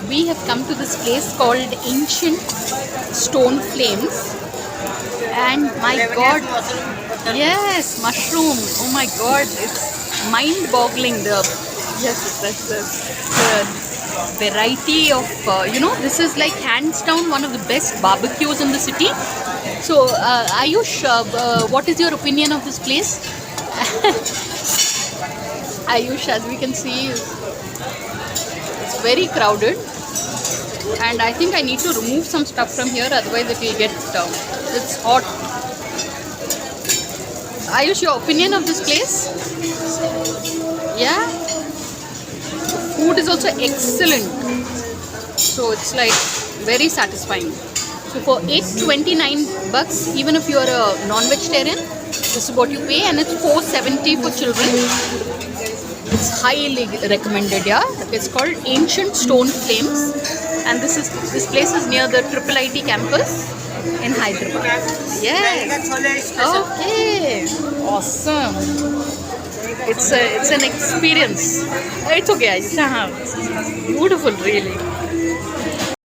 we have come to this place called Ancient Stone Flames, and my god, yes, mushroom, oh my god, it's mind-boggling, the variety of this is like hands down one of the best barbecues in the city. So Ayush, what is your opinion of this place? Ayush, as we can see, it's very crowded, and I think I need to remove some stuff from here, otherwise it will get it's hot. Ayush, your opinion of this place? Yeah, food is also excellent, so it's like very satisfying. So for $829, even if you are a non-vegetarian, this is what you pay, and it's $470 for children. It's highly recommended. Yeah, it's called Ancient Stone Flames, and this place is near the IIIT campus in Hyderabad. Yes. Okay. Awesome. It's an experience. It's okay. It's beautiful, really.